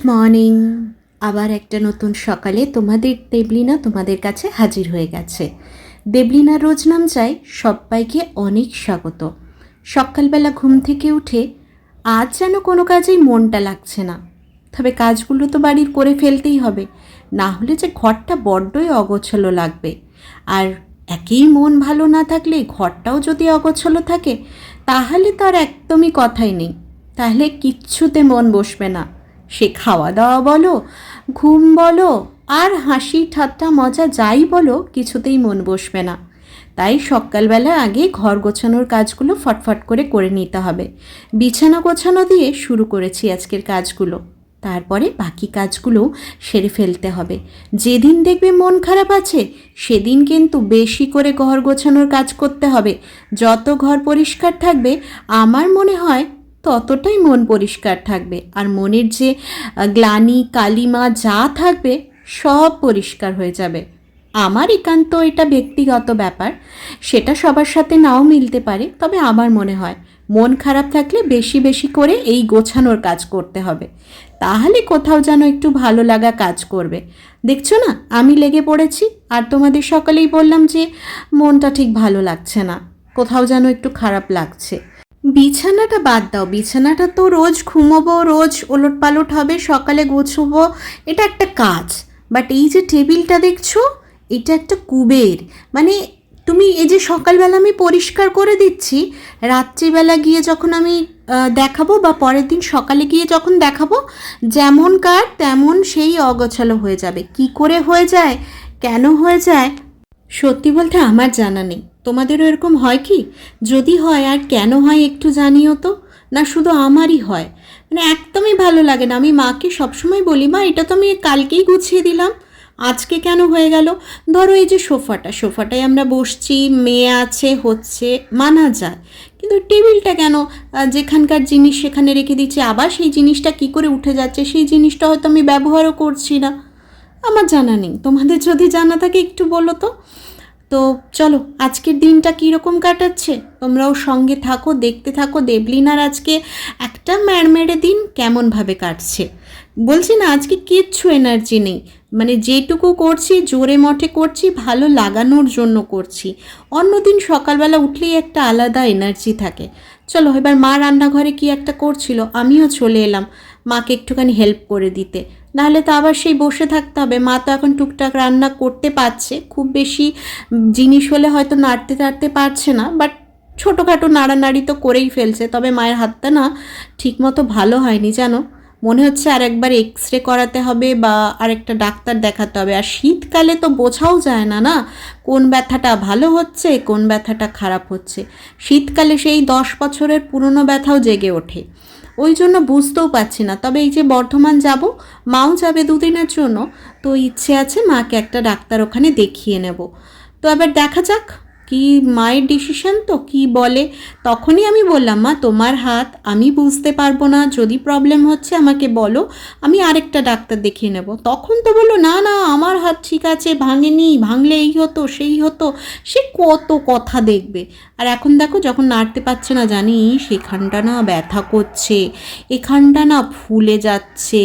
Morning. আবার একটা নতুন সকালে তোমাদের দেবলিনা তোমাদের কাছে হাজির হয়ে গেছে। দেবলিনার রোজ নাম চাই সবাইকে অনেক স্বাগত। সকালবেলা ঘুম থেকে উঠে আজ যেন কোনো কাজেই মনটা লাগছে না, তবে কাজগুলো তো বাড়ির করে ফেলতেই হবে, না হলে যে ঘরটা বড্ডই অগোছালো লাগবে। আর একেই মন ভালো না থাকলে ঘরটাও যদি অগোছালো থাকে তাহলে তো আর একদমই কথাই নেই, তাহলে কিচ্ছুতে মন বসবে না। সে খাওয়া দাওয়া বলো, ঘুম বলো, আর হাসি ঠাট্টা মজা যাই বলো, কিছুতেই মন বসবে না। তাই সকালবেলা আগে ঘর গোছানোর কাজগুলো ফটফট করে নিতে হবে। বিছানা গোছানো দিয়ে শুরু করেছি আজকের কাজগুলো, তারপরে বাকি কাজগুলো সেরে ফেলতে হবে। যেদিন দেখবে মন খারাপ আছে সেদিন কিন্তু বেশি করে ঘর গোছানোর কাজ করতে হবে। যত ঘর পরিষ্কার থাকবে আমার মনে হয় ততটাই মন পরিষ্কার থাকবে, আর মনের যে গ্লানি কালিমা যা থাকবে সব পরিষ্কার হয়ে যাবে। আমার একান্ত এটা ব্যক্তিগত ব্যাপার, সেটা সবার সাথে নাও মিলতে পারে, তবে আমার মনে হয় মন খারাপ থাকলে বেশি বেশি করে এই গোছানোর কাজ করতে হবে, তাহলে কোথাও যেন একটু ভালো লাগা কাজ করবে। দেখছো না আমি লেগে পড়েছি, আর তোমাদের সকালেই বললাম যে মনটা ঠিক ভালো লাগছে না, কোথাও যেন একটু খারাপ লাগছে। বিছানাটা বাদ দাও, বিছানাটা তো রোজ ঘুমোবো, রোজ ওলট পালট হবে, সকালে গোছবো, এটা একটা কাজ। বাট এই যে টেবিলটা দেখছো, এটা একটা কুবের। মানে তুমি এই যে সকালবেলা আমি পরিষ্কার করে দিচ্ছি, রাত্রিবেলা গিয়ে যখন আমি দেখাবো বা পরের দিন সকালে গিয়ে যখন দেখাবো, যেমন কার তেমন সেই অগোছালো হয়ে যাবে। কি করে হয়ে যায়, কেন হয়ে যায়, সত্যি বলতে আমার জানা নেই। তোমাদেরও এরকম হয় কি? যদি হয় আর কেন হয় একটু জানিও তো। না শুধু আমারই হয়, মানে একদমই ভালো লাগে না। আমি মাকে সবসময় বলি, মা এটা তো আমি কালকেই গুছিয়ে দিলাম, আজকে কেন হয়ে গেল? ধরো এই যে সোফাটায় আমরা বসছি, মেয়ে আছে হচ্ছে, মানা যায়, কিন্তু টেবিলটা কেন যেখানকার জিনিস সেখানে রেখে দিচ্ছি, আবার সেই জিনিসটা কি করে উঠে যাচ্ছে, সেই জিনিসটা হয়তো আমি ব্যবহারও করছি না। আমার জানা নেই, তোমাদের যদি জানা থাকে একটু বলো তো। তো চলো আজকের দিনটা কীরকম কাটাচ্ছে তোমরাও সঙ্গে থাকো, দেখতে থাকো দেবলিনার আজকে একটা ম্যাড়মেড়ে দিন কেমনভাবে কাটছে। বলছি না আজকে কিচ্ছু এনার্জি নেই, মানে যেটুকু করছি জোরে মঠে করছি, ভালো লাগানোর জন্য করছি। অন্যদিন সকালবেলা উঠলেই একটা আলাদা এনার্জি থাকে। চলো এবার মা রান্নাঘরে কি একটা করছিল, আমিও চলে এলাম মাকে একটুখানি হেল্প করে দিতে, নাহলে তো আবার সেই বসে থাকতে হবে। মা তো এখন টুকটাক রান্না করতে পারছে, খুব বেশি জিনিস হলে হয়তো নাড়তে টাড়তে পারছে না, বাট ছোটোখাটো নাড়ানাড়ি তো করেই ফেলছে। তবে মায়ের হাতটা না ঠিকমতো ভালো হয়নি জানো, মনে হচ্ছে আর একবার এক্সরে করাতে হবে বা আরেকটা ডাক্তার দেখাতে হবে। আর শীতকালে তো বোঝাও যায় না না কোন ব্যথাটা ভালো হচ্ছে কোন ব্যথাটা খারাপ হচ্ছে। শীতকালে সেই 10 বছরের পুরনো ব্যথাও জেগে ওঠে, ওই জন্য বুঝতেও পারছি না। তবে এই যে বর্ধমান যাব, মাও যাবে দুদিনের জন্য, তো ইচ্ছে আছে মাকে একটা ডাক্তার ওখানে দেখিয়ে নেব। তো এবার দেখা যাক কি মায়ের ডিসিশন, তো কি বলে। তখনই আমি বললাম, মা তোমার হাত আমি বুঝতে পারবো না, যদি প্রবলেম হচ্ছে আমাকে বলো, আমি আরেকটা ডাক্তার দেখিয়ে নেব। তখন তো বললো না না আমার হাত ঠিক আছে, ভাঙেনি, ভাঙলে এই হতো সেই হতো, সে কত কথা দেখবে। আর এখন দেখো যখন নাড়তে পারছে না, জানি সেখানটা না ব্যথা করছে, এখানটা না ফুলে যাচ্ছে,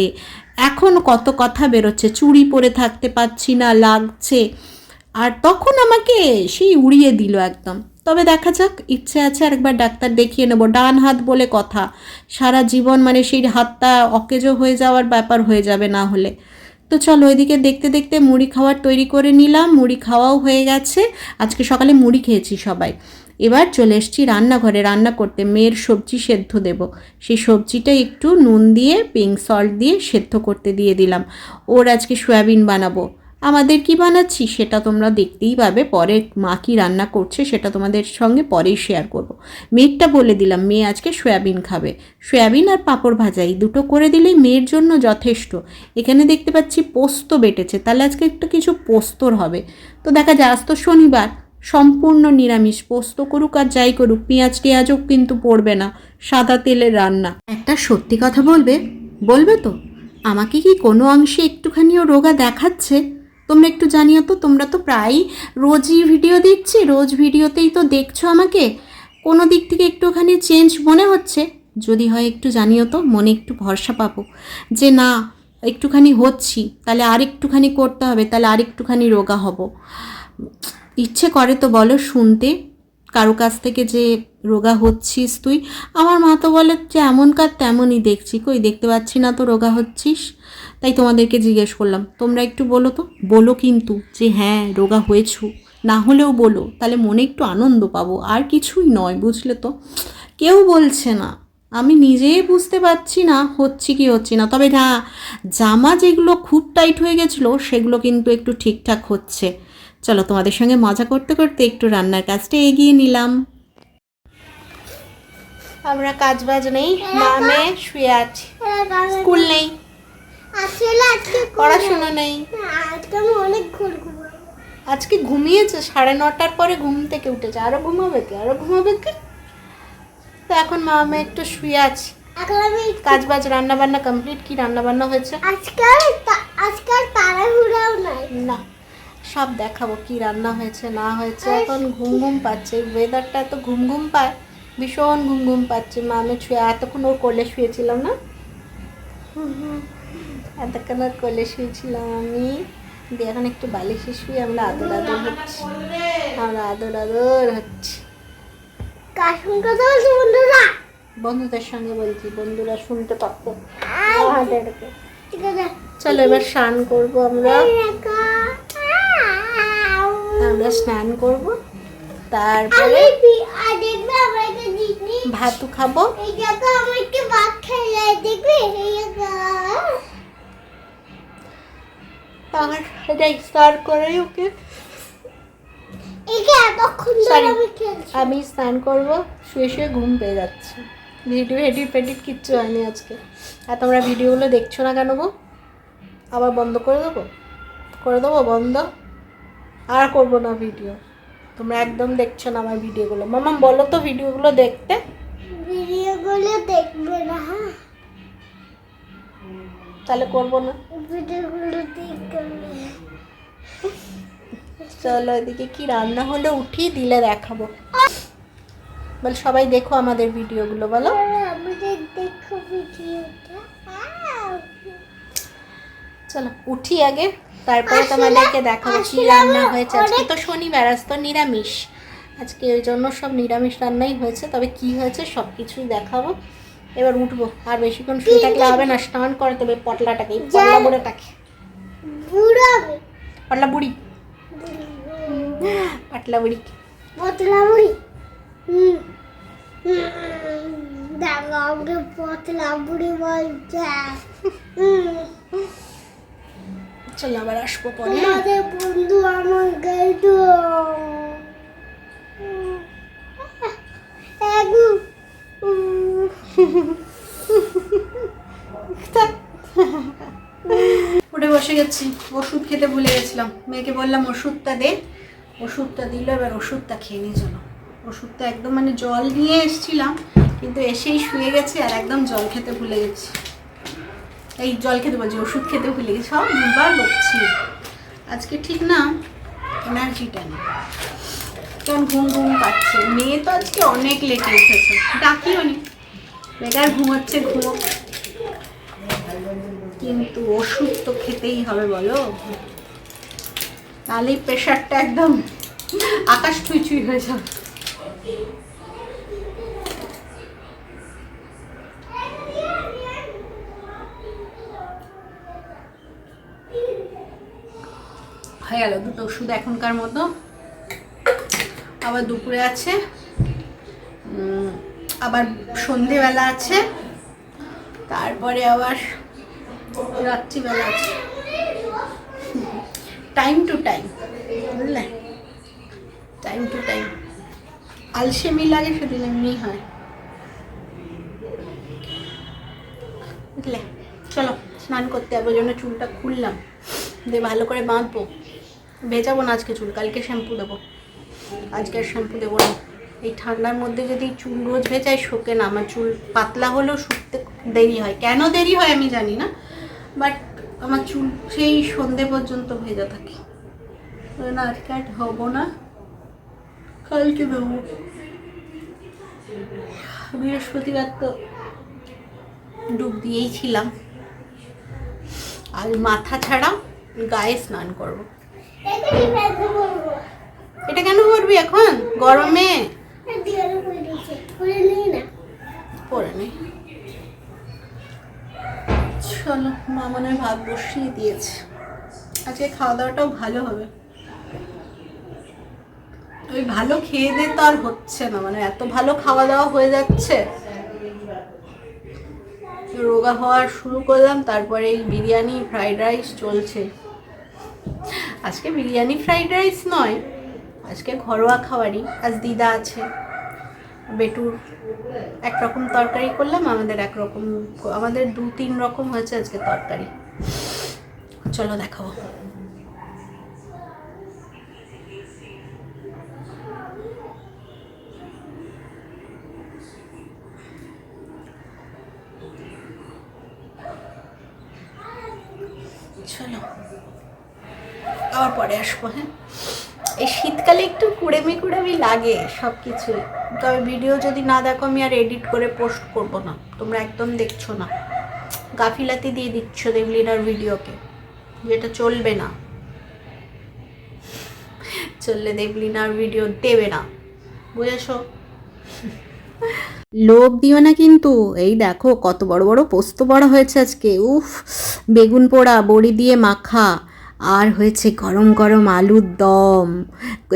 এখন কত কথা বেরোচ্ছে, চুড়ি পরে থাকতে পারছি না লাগছে। আর তখন আমাকে সেই উড়িয়ে দিল একদম। তবে দেখা যাক, ইচ্ছে আছে আরেকবার ডাক্তার দেখিয়ে নেব। ডান হাত বলে কথা, সারা জীবন মানে সেই হাতটা অকেজো হয়ে যাওয়ার ব্যাপার হয়ে যাবে না হলে। তো চলো ওইদিকে দেখতে দেখতে মুড়ি খাওয়ার তৈরি করে নিলাম, মুড়ি খাওয়াও হয়ে গেছে। আজকে সকালে মুড়ি খেয়েছি সবাই। এবার চলে এসেছি রান্নাঘরে রান্না করতে, মেয়ের সবজি সেদ্ধ দেব। সেই সবজিটা একটু নুন দিয়ে পিঙ্ক সল্ট দিয়ে সেদ্ধ করতে দিয়ে দিলাম। ওর আজকে সয়াবিন বানাবো। আমাদের কি বানাচ্ছি সেটা তোমরা দেখতেই পাবে পরে, মা কি রান্না করছে সেটা তোমাদের সঙ্গে পরেই শেয়ার করব। মেয়েরটা বলে দিলাম, মেয়ে আজকে সয়াবিন খাবে, সয়াবিন আর পাঁপড় ভাজা এই দুটো করে দিলেই মেয়ের জন্য যথেষ্ট। এখানে দেখতে পাচ্ছি পোস্ত বেটেছে, তাহলে আজকে একটু কিছু পোস্তর হবে। তো দেখা যায় আজ তো শনিবার, সম্পূর্ণ নিরামিষ, পোস্ত করুক আর যাই করুক, পেঁয়াজ টেয়াজও কিন্তু পড়বে না, সাদা তেলের রান্না। একটা সত্যি কথা বলবে, বলবে তো আমাকে কি কোনো অংশে একটুখানিও রোগা দেখাচ্ছে? তোমরা একটু জানিও তো, তোমরা তো প্রায়ই রোজই ভিডিও দিচ্ছি, রোজ ভিডিওতেই তো দেখছো আমাকে, কোনো দিক থেকে একটুখানি চেঞ্জ মনে হচ্ছে? যদি হয় একটু জানিও তো, মনে একটু ভরসা পাবো যে না একটুখানি হচ্ছি, তাহলে আরেকটুখানি করতে হবে, তাহলে আরেকটুখানি রোগা হব। ইচ্ছে করে তো বলো শুনতে কারো কাছ থেকে যে রোগা হচ্ছিস তুই? আমার মা তো বলে যে এমনকার তেমনই দেখছি, কই দেখতে পাচ্ছি না তো রোগা হচ্ছিস। তাই তোমাদেরকে জিজ্ঞেস করলাম, তোমরা একটু বলো তো, বলো কিন্তু যে হ্যাঁ রোগা হয়েছো, না হলেও বলো, তাহলে মনে একটু আনন্দ পাবো, আর কিছুই নয়, বুঝলে তো। কেউ বলছে না, আমি নিজেই বুঝতে পারছি না হচ্ছি কি হচ্ছি না। তবে না, জামা যেগুলো খুব টাইট হয়ে গেছিলো সেগুলো কিন্তু একটু ঠিকঠাক হচ্ছে। চলো তোমাদের সঙ্গে মজা করতে করতে একটু রান্নার কাজটা এগিয়ে নিলাম। আমরা কাজ বাজ নেই, মা মেয়ে শুয়ে আছি, স্কুল নেই, পড়াশোনা নেই। আজকে ঘুমিয়েছে 9:30 পরে, ঘুম থেকে উঠেছে। আরো ঘুমাবে কি, আরো ঘুমাবে কি। তো এখন মা মেয়ে একটু শুয়ে আছি, কাজ বাজ রান্না বান্না কমপ্লিট। কি রান্না বান্না হয়েছে আজকাল তাড়াহুড়াও নাই না, সব দেখাবো কি রান্না হয়েছে না হয়েছে। এখন ঘুম ঘুম পাচ্ছে, ওয়েদারটা এত ঘুম ঘুম পায়, ভীষণ ঘুম ঘুম পাচ্ছে। মামে শুয়ে, এতক্ষণ ওর কোলে শুয়েছিলাম না, এতক্ষণ ওর কোলে শুয়েছিলাম আমি, দিয়ে এখন একটু বালিশে শুয়ে আমরা আদর আদর হচ্ছি, আমরা আদর আদর হচ্ছি। কার সঙ্গে কথা বলছো বন্ধুরা? বন্ধুদের সঙ্গে বলছি, বন্ধুরা শুনতে পাবো। ঠিক আছে, চলো এবার স্নান করবো আমরা, আমরা স্নান করব, তারপরে ভাতু খাবো। এটাই স্নান করে ওকে, আমি স্নান করবো, শুয়ে শুয়ে ঘুম পেয়ে যাচ্ছে। ভিডিও এডিট ফেডিট কিচ্ছু হয়নি আজকে। আর তোমরা ভিডিওগুলো দেখছো না কেন গো? আবার বন্ধ করে দেবো, করে দেবো বন্ধ, আর করবো না ভিডিও। তোমরা একদম দেখছো না আমার ভিডিওগুলো। মামা বলো তো ভিডিওগুলো দেখতে। ভিডিওগুলো দেখবে না, হ্যাঁ তাহলে করবো না ভিডিওগুলো দেখবে। চলো এদিকে কি রান্না হলো উঠি, দিলে দেখাবো। বল সবাই দেখো আমাদের ভিডিওগুলো, বলো আমাদের দেখো ভিডিওটা। চলো উঠি আগে, তারপরে তোমাদেরকে দেখাবো কি রান্না হয়েছে। আজকে তো শনিবার, আজ তো নিরামিষ, আজকে ওই জন্য সব নিরামিষ রান্নাই হয়েছে। তবে কি হয়েছে সব কিছুই দেখাবো। এবার উঠবো, আর বেশিক্ষণ শুয়ে থাকলে হবে না, স্নান করে দেবে পটলাটাকে, পটলা বুড়োটাকে, পটলা বুড়ি, পাতলা বুড়ি, পতলা বুড়ি। দেখো আমাকে পতলা বুড়ি বলছে। চলো আবার আসবো পরে। আমাদের বন্ধু আমার গাইডো উঠে বসে গেছি, ওষুধ খেতে ভুলে গেছিলাম। মেয়েকে বললাম ওষুধটা দে, ওষুধটা দিল, এবার ওষুধটা খেয়ে নিয়ে চলো। ওষুধটা একদম মানে জল নিয়ে এসেছিলাম, কিন্তু এসেই শুয়ে গেছে, আর একদম জল খেতে ভুলে গেছি। এই জল খেতে বলছি, ওষুধ খেতে ভুলে গেছি, সব দুবার বকছি আজকে, ঠিক না, এনার্জিটা নেই, কেমন ঘুম ঘুম পাচ্ছে। মেয়ে তো আজকে অনেক লেটে উঠেছে, ডাকিও নি, বেকার ঘুমোচ্ছে, ঘুমো, কিন্তু ওষুধ তো খেতেই হবে বলো, তাহলেই প্রেশারটা একদম আকাশ ছুঁই হয়ে যাবে। হয়ে গেল দুটো ওষুধ এখনকার মতো। আবার দুপুরে আছে, আবার সন্ধেবেলা আছে, তারপরে আবার রাত্রিবেলা আছে, টাইম টু টাইম, বুঝলে, টাইম টু টাইম। আলসেমি লাগে সেদিন এমনি হয়, বুঝলে। চলো স্নান করতে যাবো, ওই জন্য চুলটা খুললাম, দিয়ে ভালো করে বাঁধবো। ভেজাবো না আজকে চুল, কালকে শ্যাম্পু দেবো, আজকে আর শ্যাম্পু দেবো না। এই ঠান্ডার মধ্যে যদি চুল রোজ ভেজাই শোকে না, আমার চুল পাতলা হলেও শুকতে দেরি হয়। কেন দেরি হয় আমি জানি না, বাট আমার চুল সেই সন্ধে পর্যন্ত ভেজা থাকে। না আজকে আর হবো না, কালকে দেবো। বৃহস্পতিবার তো ডুব দিয়েই ছিলাম, আর মাথা ছাড়া গায়ে স্নান করব। এখানে ব্যাগে বলবো এটা কেন করবি এখন গরমে? দিয়ালে করে দিয়েছে করে নিই না পরে নেই। চলো, মা মনে হয় ভাত বসিয়ে দিয়েছে। আজকে খাওয়া দাওয়াটাও ভালো হবে। ওই ভালো খেয়ে দিয়ে তো আর হচ্ছে না, মানে এত ভালো খাওয়া দাওয়া হয়ে যাচ্ছে, রোগা হওয়া শুরু করলাম। তারপরে এই বিরিয়ানি ফ্রাইড রাইস চলছে। আজকে বিরিয়ানি ফ্রাইড রাইস নয়, আজকে ঘরোয়া খাবারই। আজ দিদা আছে, বেটুর একরকম তরকারি করলাম, আমাদের একরকম, আমাদের 2-3 রকম হয়েছে আজকে তরকারি। চলো দেখাবো। চলো আবার পরে আসবো। হ্যাঁ, এই শীতকালে একটু কুড়েমি লাগে সব কিছুই। তবে ভিডিও যদি না দেখো আমি আর এডিট করে পোস্ট করব না, তোমরা একদম দেখছো না, গাফিলাতি দিয়ে দিচ্ছ দেবলিনার ভিডিওকে, যেটা চলবে না। চললে দেবলিনার ভিডিও দেবে না, বুঝেছো? লোভ দিও না কিন্তু। এই দেখো কত বড় বড় পোস্ত বড়া হয়েছে আজকে। উফ, বেগুন পোড়া, বড়ি দিয়ে মাখা, আর হয়েছে গরম গরম আলুর দম।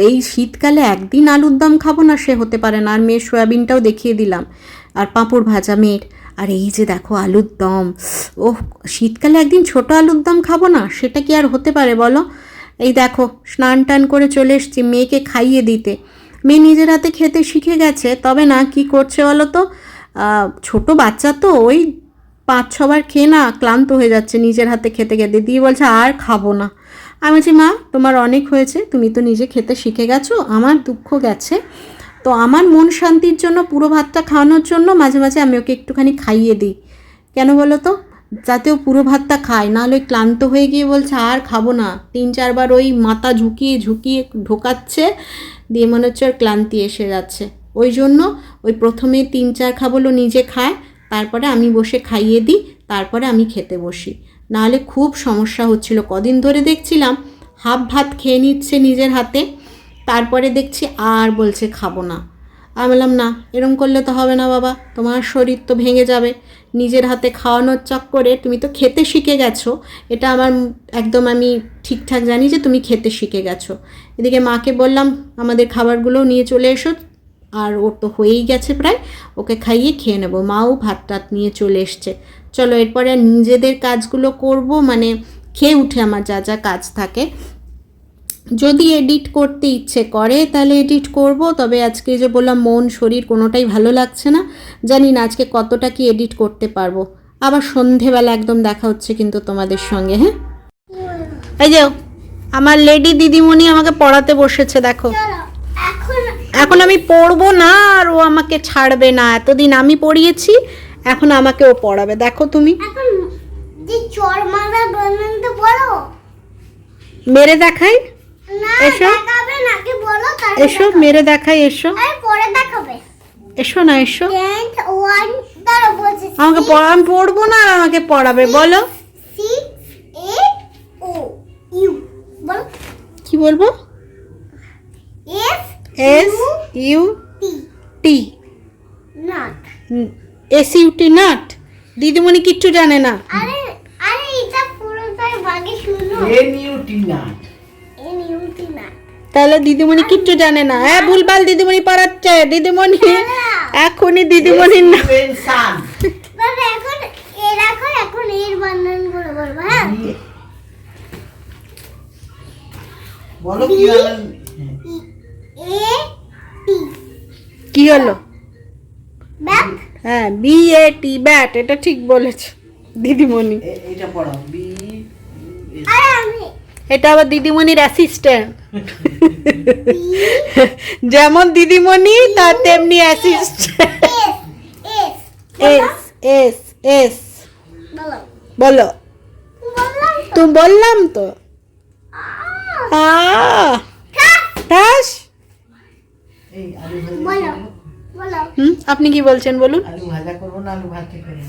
এই শীতকালে একদিন আলুর দম খাবো না সে হতে পারে না। আর মেয়ের সয়াবিনটাও দেখিয়ে দিলাম, আর পাঁপড় ভাজা মেয়ের। আর এই যে দেখো আলুর দম। ওহ, শীতকালে একদিন ছোট আলুর দম খাবো না, সেটা কি আর হতে পারে বলো? এই দেখো স্নান টান করে চলে এসেছি মেয়েকে খাইয়ে দিতে। মেয়ে নিজের হাতে খেতে শিখে গেছে, তবে না কি করছে বলো তো, ছোট বাচ্চা তো ওই 5-6 বার খেয়ে না ক্লান্ত হয়ে যাচ্ছে নিজের হাতে খেতে খেতে, দিয়ে বলছে আর খাবো না। আমি বলছি মা তোমার অনেক হয়েছে, তুমি তো নিজে খেতে শিখে গেছো, আমার দুঃখ গেছে, তো আমার মন শান্তির জন্য পুরো ভাতটা খাওয়ানোর জন্য মাঝে মাঝে আমি ওকে একটুখানি খাইয়ে দিই। কেন বলো তো, যাতে ও পুরো ভাতটা খায়, নাহলে ওই ক্লান্ত হয়ে গিয়ে বলছে আর খাবো না, 3-4 বার ওই মাথা ঝুঁকিয়ে ঝুঁকিয়ে ঢোকাচ্ছে, দিয়ে মনে হচ্ছে ওর ক্লান্তি এসে যাচ্ছে। ওই জন্য ওই প্রথমে 3-4 খাবলো নিজে খায়, তারপরে আমি বসে খাইয়ে দিই, তারপরে আমি খেতে বসি। নাহলে খুব সমস্যা হচ্ছিল, কদিন ধরে দেখছিলাম হাফ ভাত খেয়ে নিচ্ছে নিজের হাতে, তারপরে দেখছি আর বলছে খাবো না। আমি বললাম না, এরম করলে তো হবে না বাবা, তোমার শরীর তো ভেঙে যাবে। নিজের হাতে খাওয়ানোর চক্করে তুমি তো খেতে শিখে গেছো, এটা আমার একদম আমি ঠিকঠাক জানি যে তুমি খেতে শিখে গেছো। এদিকে মাকে বললাম আমাদের খাবারগুলো নিয়ে চলে এসো, আর ওর তো হয়েই গেছে প্রায়, ওকে খাইয়ে খেয়ে নেবো। মাও ভাত টাত নিয়ে চলে এসছে। চলো এরপরে নিজেদের কাজগুলো করব, মানে খেয়ে উঠে আমার যা যা কাজ থাকে। যদি এডিট করতে ইচ্ছে করে তাহলে এডিট করব, তবে আজকে যে বললাম মন শরীর কোনোটাই ভালো লাগছে না, জানি না আজকে কতটা কি এডিট করতে পারবো। আবার সন্ধেবেলা একদম দেখা হচ্ছে কিন্তু তোমাদের সঙ্গে। হ্যাঁ, এই যে আমার লেডি দিদিমণি আমাকে পড়াতে বসেছে, দেখো। চলো এখন এখন আমি পড়বো না, আর ও আমাকে ছাড়বে না। এতদিন আমি পড়িয়েছি, এখন আমাকে ও পড়াবে। দেখো তুমি, এখন যে চর মারা বানানটা বলো মেরে দেখাই, না, এসো। দেখাবে নাকি বলো তার এসো মেরে দেখাই, এসো, আরে পরে দেখাবে। এসো না, এসো। 1 দাঁড়া বলছি আমাকে আমি পড়বো না, আর আমাকে পড়াবে, বলো। 6 8 O U বলো কি বলবো? S S U T T, nut. SUT nut. দিদিমণি কিচ্ছু জানে না। আরে আরে এটা পুরোটাই বাগে শুনো। NUT nut. NUT nut. তাহলে দিদিমণি কিচ্ছু জানে না। হ্যাঁ, ভুলভাল দিদিমণি পড়াচ্ছে। দিদিমণি এখনই দিদিমণির না। সান। বাবা এখন এ রাখো, এখন এর বানানগুলো বলবো। হ্যাঁ, বলো কি হলো? A T কি হলো? ব্যাক। হ্যাঁ, BAT, ব্যাট, এটা ঠিক বলেছে দিদিমণি। এটা পড়াও। B আরে আমি এটা আবার দিদিমণির অ্যাসিস্ট্যান্ট। যেমন দিদিমণি তার তেমনি assistant. S S S S বলো বলো। বললাম তো। তুমি বললাম তো। ঠাস। এই আলু ভাজা বলো করবো। বলো আপনি কি বলছেন বলুন। আলু ভাজা করবো না আলু ভাতে করবো?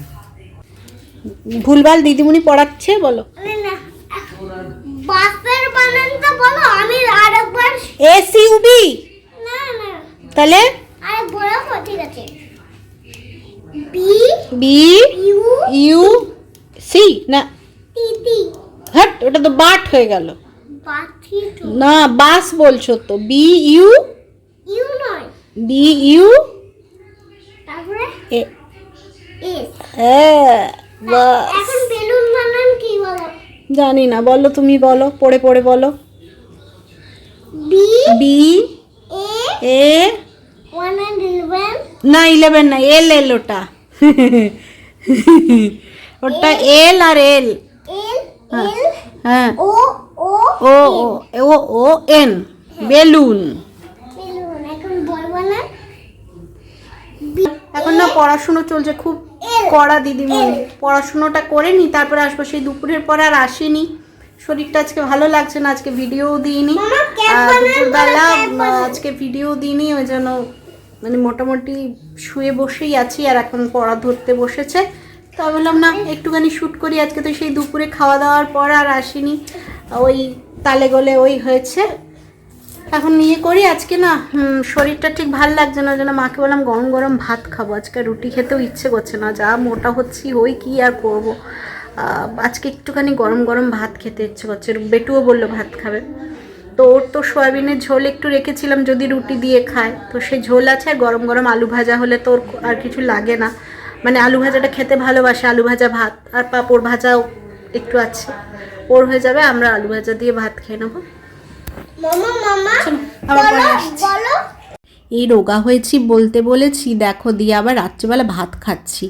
ভুলভাল দিদিমণি পড়াচ্ছে, বলো। আরে বাসের বানানটা বলো, আমি আরেকবার। এসইউবি। না না, তাহলে আরে বলো তো, ঠিক আছে। B B U U C না, টি টি। হট, ওটা তো বাট হয়ে গেল। বাথি টু। না, বাস বলছো তো। বি ইউ, ইউ নয়, বি ইউ তারপরে এ, এস। বাস। এখন বেলুন বানান কি বলো? জানি না, বলো তুমি, বলো, পড়ে পড়ে বলো। বি বি এ এ 111। না, 11 না, এল এল ওটা। ওটা এল আর এল। এল এল হ্যাঁ, ও ও ও ও ও ও এন, বেলুন। বেলুন। এখন বলবো না। এখন না পড়াশুনো চলছে খুব কড়া দিদিমণি, পড়াশুনোটা করে নি, তারপরে আসবো। সেই দুপুরের পর আর আসেনি, শরীরটা আজকে ভালো লাগছে না, আজকে ভিডিও দিইনি। মামা, কেক আর বানান, দুপুরবেলা কেক বানান। আজকে ভিডিও দিইনি, ওই জন্য মানে মোটামুটি শুয়ে বসেই আছি। আর এখন পড়া ধরতে বসেছে, তো আমি বললাম না একটুখানি শ্যুট করি। আজকে তো সেই দুপুরে খাওয়া দাওয়ার পর আর আসিনি, ওই তালে গলে ওই হয়েছে। এখন নিয়ে করি আজকে না, শরীরটা ঠিক ভাল লাগছে না, ওই জন্য মাকে বললাম গরম গরম ভাত খাবো। আজকে রুটি খেতেও ইচ্ছে করছে না, যা মোটা হচ্ছি ওই কি আর করবো। আজকে একটুখানি গরম গরম ভাত খেতে ইচ্ছে করছে। বেটুও বললো ভাত খাবে, তো ওর তো সয়াবিনের ঝোল একটু রেখেছিলাম যদি রুটি দিয়ে খায়, তো সেই ঝোল আছে। আর গরম গরম আলু ভাজা হলে তো ওর আর কিছু লাগে না, মানে আলু ভাজাটা খেতে ভালোবাসে। আলু ভাজা ভাত আর পাঁপড় ভাজাও একটু আছে, ওর হয়ে যাবে। আমরা আলু ভাজা দিয়ে ভাত খেয়ে নেবো। মামা মামা চলো, আবার পরে বলো আসছি। বলো। এই রোগা হয়েছি বলতে বলেছি, দেখো দিয়ে আবার রাত্রিবেলা ভাত খাচ্ছি।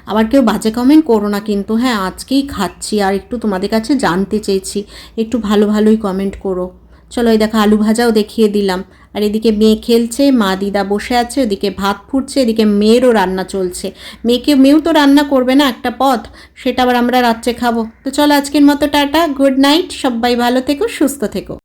আবার কেউ বাজে কমেন্ট করো না কিন্তু, হ্যাঁ আজকেই খাচ্ছি। আর একটু তোমাদের কাছে জানতে চেয়েছি, একটু ভালো ভালোই কমেন্ট করো। চলো, এই দেখো আলু ভাজাও দেখিয়ে দিলাম। আর এদিকে মেয়ে খেলছে, মা দিদা বসে আছে, ওদিকে ভাত ফুটছে, এদিকে মেয়েরও রান্না চলছে। মেয়েও তো রান্না করবে না একটা পদ, সেটা আবার আমরা রাত্রে খাবো। তো চলো আজকের মতো টাটা, গুড নাইট, সবাই ভালো থেকো, সুস্থ থেকো।